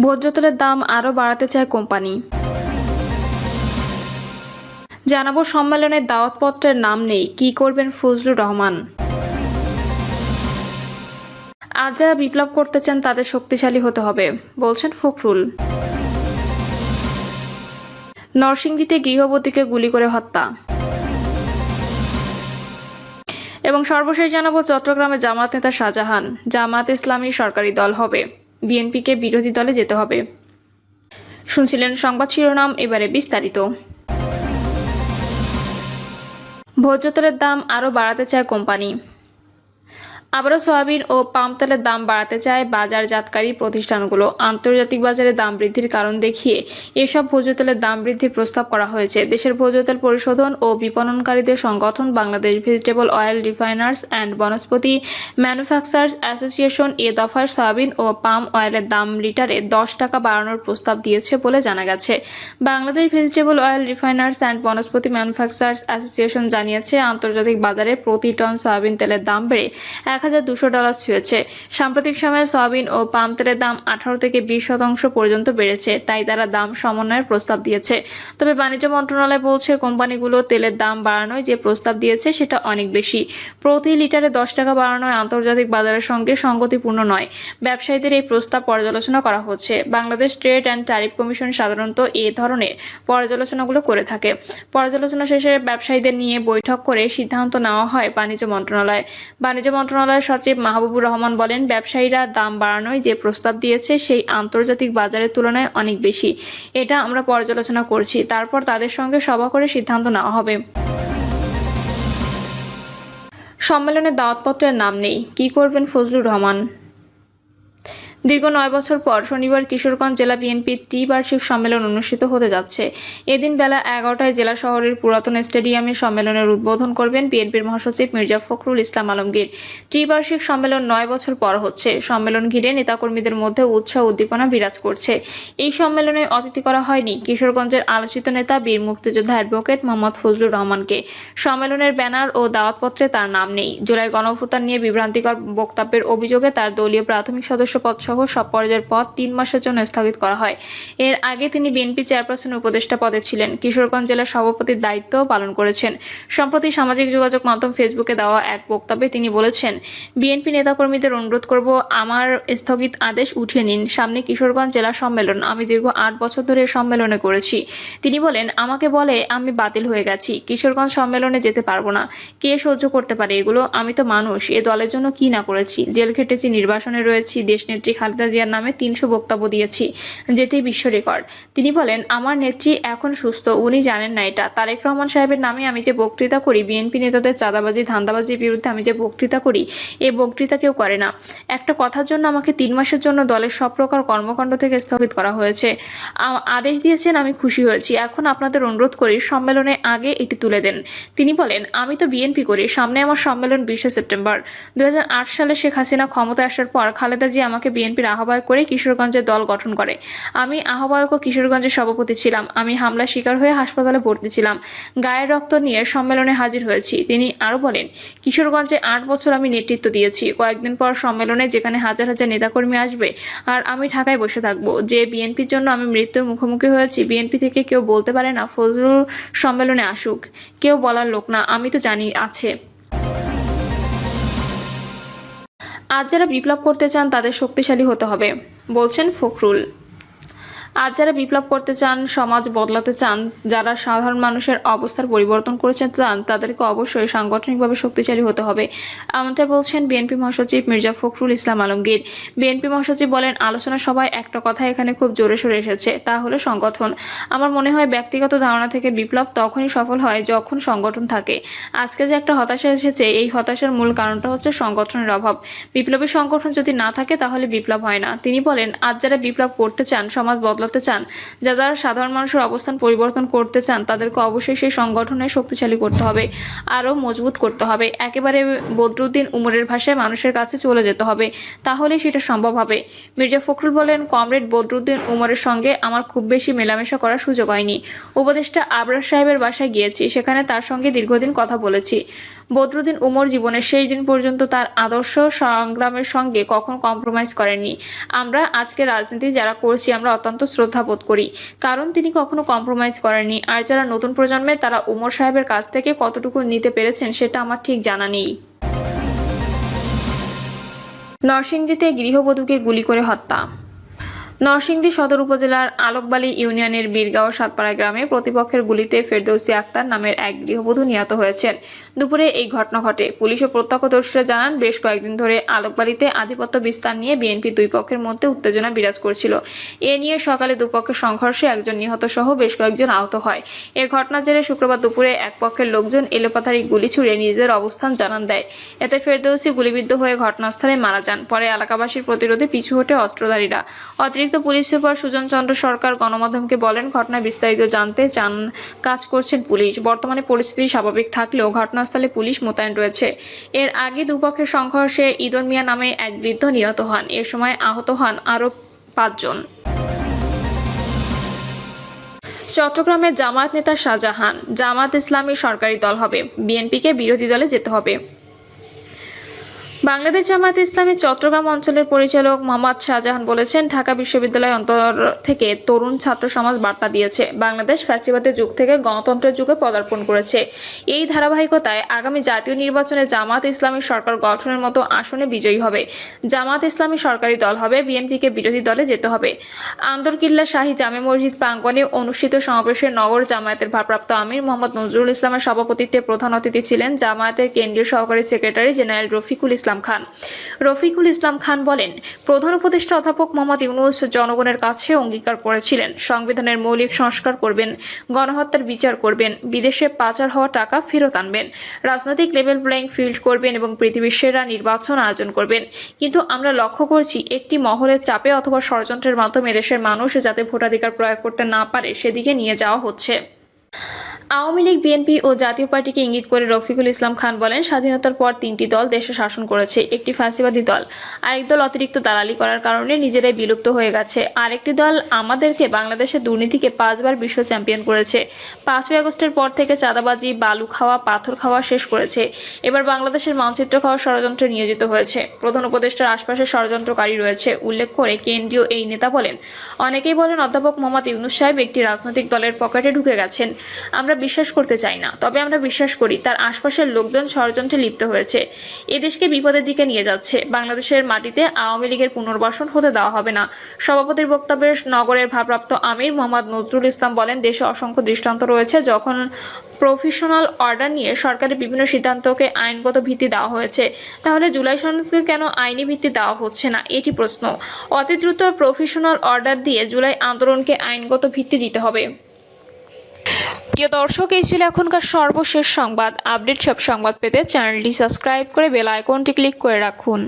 ভোজ্য তেলের দাম আরও বাড়াতে চায় কোম্পানি। জানাবো সম্মেলনের দাওয়াতপত্রের নাম নেই, কি করবেন ফজলুর রহমান। আজ যারা বিপ্লব করতে চান তাদের শক্তিশালী হতে হবে, বলছেন ফখরুল। নরসিংদীতে গৃহবধূকে গুলি করে হত্যা। এবং সর্বশেষ জানাবো চট্টগ্রামে জামাত নেতা শাহজাহান, জামাত ইসলামী সরকারি দল হবে, বিএনপিকে বিরোধী দলে যেতে হবে। শুনছিলেন সংবাদ শিরোনাম, এবারে বিস্তারিত। ভোজ্য তেলের দাম আরও বাড়াতে চায় কোম্পানি। আবারও সয়াবিন ও পাম তেলের দাম বাড়াতে চায় বাজারজাতকারী প্রতিষ্ঠানগুলো। আন্তর্জাতিক বাজারে দাম বৃদ্ধির কারণ দেখিয়ে এসব ভোজ্য তেলের দাম বৃদ্ধির প্রস্তাব করা হয়েছে। দেশের ভোজ্য তেল পরিশোধন ও বিপণনকারীদের সংগঠন Bangladesh vegetable oil refiners and Vanaspati manufacturers association এ দফায় সয়াবিন ও পাম অয়েলের দাম লিটারে 10 টাকা বাড়ানোর প্রস্তাব দিয়েছে বলে জানা গেছে। Bangladesh vegetable oil refiners and Vanaspati manufacturers association জানিয়েছে, আন্তর্জাতিক বাজারে প্রতি টন সয়াবিন তেলের দাম বেড়ে $1,200 ছুঁয়েছে। সাম্প্রতিক সময়ে সয়াবিন ও পাম তেলের দাম 18 থেকে 20% পর্যন্ত বেড়েছে, তাই তারা দাম সমন্বয়ের প্রস্তাব দিয়েছে। তবে বাণিজ্য মন্ত্রণালয় বলছে, কোম্পানিগুলো তেলের দাম বাড়ানোয় যে প্রস্তাব দিয়েছে সেটা অনেক বেশি। প্রতি লিটারে 10 টাকা বাড়ানোয় আন্তর্জাতিক বাজারের সঙ্গে সঙ্গতিপূর্ণ নয়। ব্যবসায়ীদের এই প্রস্তাব পর্যালোচনা করা হচ্ছে। Bangladesh trade and tariff commission সাধারণত এ ধরনের পর্যালোচনাগুলো করে থাকে। পর্যালোচনা শেষে ব্যবসায়ীদের নিয়ে বৈঠক করে সিদ্ধান্ত নেওয়া হয় বাণিজ্য মন্ত্রণালয়। বাণিজ্য মন্ত্রণালয়ের সচিব মাহবুবুর রহমান বলেন, ব্যবসায়ীরা দাম বাড়ানোয় যে প্রস্তাব দিয়েছে সেই আন্তর্জাতিক বাজারের তুলনায় অনেক বেশি। এটা আমরা পর্যালোচনা করছি, তারপর তাদের সঙ্গে সভা করে সিদ্ধান্ত নেওয়া হবে। সম্মেলনের দাওয়াতপত্রের নাম নেই, কি করবেন ফজলুর রহমান। দীর্ঘ 9 বছর পর শনিবার কিশোরগঞ্জ জেলা বিএনপির ত্রিবার্ষিক সম্মেলন অনুষ্ঠিত হতে যাচ্ছে। এদিন বেলা 11টায় জেলা শহরের পুরাতন স্টেডিয়ামে সম্মেলনের উদ্বোধন করবেন বিএনপির মহাসচিব মির্জা ফখরুল ইসলাম আলমগীর। ত্রিবার্ষিক সম্মেলন 9 বছর পর হচ্ছে। সম্মেলন ঘিরে নেতাকর্মীদের মধ্যে উৎসাহ উদ্দীপনা বিরাজ করছে। এই সম্মেলনে অতিথি করা হয়নি কিশোরগঞ্জের আলোচিত নেতা বীর মুক্তিযোদ্ধা অ্যাডভোকেট মোহাম্মদ ফজলুর রহমানকে। সম্মেলনের ব্যানার ও দাওয়াতপত্রে তার নাম নেই। জুলাই গণঅভ্যুত্থান নিয়ে বিভ্রান্তিকর বক্তব্যের অভিযোগে তার দলীয় প্রাথমিক সদস্য পদ সহ সব পর্যায়ের পদ 3 মাসের জন্য স্থগিত করা হয়। এর আগে তিনি বিএনপি চেয়ারপারসনের উপদেষ্টা পদে ছিলেন। কিশোরগঞ্জ জেলার সভাপতির দায়িত্ব পালন করেছেন। সম্প্রতি সামাজিক যোগাযোগ মাধ্যম ফেসবুকে দেওয়া এক বক্তব্যে তিনি বলেছেন, বিএনপি নেতাকর্মীদের অনুরোধ করব, আমার স্থগিত আদেশ উঠিয়ে নিন। সামনে কিশোরগঞ্জ জেলা সম্মেলন, আমি দীর্ঘ 8 বছর ধরে সম্মেলনে করেছি। তিনি বলেন, আমাকে বলে আমি বাতিল হয়ে গেছি, কিশোরগঞ্জ সম্মেলনে যেতে পারবো না। কে সহ্য করতে পারে এগুলো? আমি তো মানুষ, এ দলের জন্য কি না করেছি। জেল খেটেছি, নির্বাসনে রয়েছি, দেশনেত্রী খালেদা জিয়ার নামে 300 বক্তব্য দিয়েছি, যেতেই বিশ্ব রেকর্ড। তিনি বলেন, আমার নেত্রী এখন সুস্থ, উনি জানেন না এটা। তারেক রহমান সাহেবের নামে আমি যে বক্তৃতা করি, বিএনপি নেতাদের চাঁদাবাজি ধান্দাবাজির বিরুদ্ধে আমি যে বক্তৃতা করি, এই বক্তৃতা কেউ করে না। একটা কথার জন্য আমাকে 3 মাসের জন্য দলের সব প্রকার কর্মকাণ্ড থেকে স্থগিত করা হয়েছে। আদেশ দিয়েছেন, আমি খুশি হয়েছি। এখন আপনাদের অনুরোধ করি, সম্মেলনে আগে এটি তুলে দেন। তিনি বলেন, আমি তো বিএনপি করি, সামনে আমার সম্মেলন 20 সেপ্টেম্বর। 2008 সালে শেখ হাসিনা ক্ষমতায় আসার পর খালেদা জিয়া আমাকে বিএনপির আহ্বায়ক করে কিশোরগঞ্জের দল গঠন করে। আমি আহ্বায়ক ও কিশোরগঞ্জের সভাপতি ছিলাম। আমি হামলার শিকার হয়ে হাসপাতালে ভর্তি ছিলাম। গায়ের রক্ত নিয়ে সম্মেলনে হাজির হয়েছি। তিনি আরও বলেন, কিশোরগঞ্জে 8 বছর আমি নেতৃত্ব দিয়েছি। কয়েকদিন পর সম্মেলনে যেখানে হাজার হাজার নেতাকর্মী আসবে আর আমি ঢাকায় বসে থাকবো। যে বিএনপির জন্য আমি মৃত্যুর মুখোমুখি হয়েছি, বিএনপি থেকে কেউ বলতে পারে না ফজলুর সম্মেলনে আসুক। কেউ বলার লোক না, আমি তো জানি আছে। আজ যারা বিপ্লব করতে চান তাদের শক্তিশালী হতে হবে, বলছেন ফখরুল। আজ যারা বিপ্লব করতে চান, সমাজ বদলাতে চান, যারা সাধারণ মানুষের অবস্থার পরিবর্তন করতে চান, তাদেরকে অবশ্যই সাংগঠনিকভাবে শক্তিশালী হতে হবে, এমনটা বলছেন বিএনপি মহাসচিব মির্জা ফখরুল ইসলাম আলমগীর। বিএনপি মহাসচিব বলেন, আলোচনা সভায় একটা কথা এখানে খুব জোরে সোরে এসেছে, তা হলো সংগঠন। আমার মনে হয় ব্যক্তিগত ধারণা থেকে বিপ্লব তখনই সফল হয় যখন সংগঠন থাকে। আজকে যে একটা হতাশা এসেছে, এই হতাশার মূল কারণটা হচ্ছে সংগঠনের অভাব। বিপ্লবী সংগঠন যদি না থাকে তাহলে বিপ্লব হয় না। তিনি বলেন, আজ যারা বিপ্লব করতে চান, সমাজ বদলাতে চান, যারা সাধারণ মানুষের অবস্থান পরিবর্তন করতে চান, তাদেরকে অবশ্যই সেই সংগঠনে শক্তিশালী করতে হবে, আরও মজবুত করতে হবে। একেবারে বদরুদ্দিন উমরের ভাষায় মানুষের কাছে চলে যেতে হবে, তাহলেই সেটা সম্ভব হবে। মির্জা ফখরুল বলেন, কমরেড বদরুদ্দিন উমরের সঙ্গে আমার খুব বেশি মেলামেশা করার সুযোগ হয়নি। উপদেষ্টা আবরার সাহেবের বাসায় গিয়েছি, সেখানে তার সঙ্গে দীর্ঘদিন কথা বলেছি। বদরুদ্দিন উমর জীবনের শেষ দিন পর্যন্ত তার আদর্শ সংগ্রামের সঙ্গে কখনো কম্প্রোমাইজ করেননি। আমরা আজকে রাজনীতি যারা করছি আমরা অত্যন্ত শ্রদ্ধাবোধ করি, কারণ তিনি কখনো কম্প্রোমাইজ করেননি। আর যারা নতুন প্রজন্মের তারা উমর সাহেবের কাছ থেকে কতটুকু নিতে পেরেছেন সেটা আমার ঠিক জানা নেই। নরসিংদীতে গৃহবধূকে গুলি করে হত্যা। নরসিংদী সদর উপজেলার আলোকবালী ইউনিয়নের বীরগাঁও সাতপাড়া গ্রামে প্রতিপক্ষের গুলিতে ফেরদৌসী আক্তার নামের এক গৃহবধূ নিহত হয়েছেন। দুপুরে এই ঘটনা ঘটে। পুলিশ ও প্রত্যক্ষদর্শীরা জানান, বেশ কয়েকদিন ধরে আলোকবালীতে আধিপত্য বিস্তার নিয়ে বিএনপির দুই পক্ষের মধ্যে উত্তেজনা বিরাজ করছিল। এ নিয়ে সকালে দুপক্ষের সংঘর্ষে একজন নিহত সহ বেশ কয়েকজন আহত হয়। এ ঘটনার জেরে শুক্রবার দুপুরে এক পক্ষের লোকজন এলোপাথারি গুলি ছুড়ে নিজেদের অবস্থান জানান দেয়। এতে ফেরদৌসী গুলিবিদ্ধ হয়ে ঘটনাস্থলে মারা যান। পরে এলাকাবাসীর প্রতিরোধে পিছু হটে অস্ত্রধারীরা। অতিরিক্ত পুলিশ সুপার সুজন চন্দ্র সরকার গণমাধ্যমকে বলেন, ঘটনার বিস্তারিত জানতে চান কাজ করছেন পুলিশ। বর্তমানে পরিস্থিতি স্বাভাবিক থাকলেও ঘটনাস্থলে পুলিশ মোতায়েন রয়েছে। এর আগে দুপক্ষের সংঘর্ষে ইদন মিয়া নামে এক বৃদ্ধ নিহত হন। এ সময় আহত হন আরও 5 জন। চট্টগ্রামের জামায়াত নেতা শাহজাহান, জামায়াত ইসলামী সরকারি দল হবে, বিএনপিকে বিরোধী দলে যেতে হবে। বাংলাদেশ জামায়াত ইসলামী চট্টগ্রাম অঞ্চলের পরিচালক মোহাম্মদ শাহজাহান বলেছেন, ঢাকা বিশ্ববিদ্যালয় অন্তর থেকে তরুণ ছাত্র সমাজ বার্তা দিয়েছে, বাংলাদেশ ফ্যাসিবাদের যুগ থেকে গণতন্ত্রের যুগে পদার্পণ করেছে। এই ধারাবাহিকতায় আগামী জাতীয় নির্বাচনে জামায়াত ইসলামী সরকার গঠনের মতো আসনে বিজয়ী হবে। জামায়াত ইসলামী সরকারি দল হবে, বিএনপিকে বিরোধী দলে যেতে হবে। আন্দরকিল্লা শাহী জামে মসজিদ প্রাঙ্গণে অনুষ্ঠিত সমাবেশে নগর জামায়াতের ভারপ্রাপ্ত আমির মোহাম্মদ নজরুল ইসলামের সভাপতিত্বে প্রধান অতিথি ছিলেন জামায়াতের কেন্দ্রীয় সহকারী সেক্রেটারি জেনারেল রফিকুল ইসলাম খান। রফিকুল ইসলাম খান বলেন, প্রধান উপদেষ্টা অধ্যাপক মোহাম্মদ ইউনূস জনগণের কাছে অঙ্গীকার করেছিলেন, সংবিধানের মৌলিক সংস্কার করবেন, গণহত্যার বিচার করবেন, বিদেশে পাচার হওয়া টাকা ফেরত আনবেন, রাজনৈতিক লেভেল প্লেইং ফিল্ড করবেন এবং পৃথিবীর সেরা নির্বাচন আয়োজন করবেন। কিন্তু আমরা লক্ষ্য করছি, একটি মহলের চাপে অথবা ষড়যন্ত্রের মাধ্যমে দেশের মানুষ যাতে ভোটাধিকার প্রয়োগ করতে না পারে সেদিকে নিয়ে যাওয়া হচ্ছে। আওয়ামী লীগ, বিএনপি ও জাতীয় পার্টিকে ইঙ্গিত করে রফিকুল ইসলাম খান বলেন, স্বাধীনতার পর 3টি দল দেশে শাসন করেছে। একটি ফ্যাসিবাদী দল, আরেক দল অতিরিক্ত দালালি করার কারণে নিজেরাই বিলুপ্ত হয়ে গেছে, আরেকটি দল আমাদেরকে বাংলাদেশের দুর্নীতিকে 5 বার বিশ্ব চ্যাম্পিয়ন করেছে। 5ই আগস্টের পর থেকে চাঁদাবাজি, বালু খাওয়া, পাথর খাওয়া শেষ করেছে। এবার বাংলাদেশের মানচিত্র খাওয়া ষড়যন্ত্রে নিয়োজিত হয়েছে। প্রধান উপদেষ্টার আশপাশে ষড়যন্ত্রকারী রয়েছে। উল্লেখ করে কেন্দ্রীয় এই নেতা বলেন, অনেকেই বলেন অধ্যাপক মোহাম্মদ ইউনূস সাহেব একটি রাজনৈতিক দলের পকেটে ঢুকে গেছেন। আমরা বিশ্বাস করতে চাই না, তবে আমরা বিশ্বাস করি তার আশপাশের লোকজন ষড়যন্ত্রে লিপ্ত হয়েছে। এ দেশকে বিপদের দিকে নিয়ে যাচ্ছে। বাংলাদেশের মাটিতে আওয়ামী লীগের পুনর্বাসন হতে দেওয়া হবে না। সভাপতির বক্তব্যে নগরের ভারপ্রাপ্ত আমির মোহাম্মদ নজরুল ইসলাম বলেন, দেশে অসংখ্য দৃষ্টান্ত রয়েছে যখন প্রফেশনাল অর্ডার নিয়ে সরকারের বিভিন্ন সিদ্ধান্তকে আইনগত ভিত্তি দেওয়া হয়েছে। তাহলে জুলাই সনদকে কেন আইনি ভিত্তি দেওয়া হচ্ছে না, এটি প্রশ্ন। অতি দ্রুত প্রফেশনাল অর্ডার দিয়ে জুলাই আন্দোলনকে আইনগত ভিত্তি দিতে হবে। প্রিয় দর্শক, এই ছিল এখনকার সর্বশেষ সংবাদ। আপডেট সব সংবাদ পেতে চ্যানেলটি সাবস্ক্রাইব করে বেল আইকনটি ক্লিক করে রাখুন।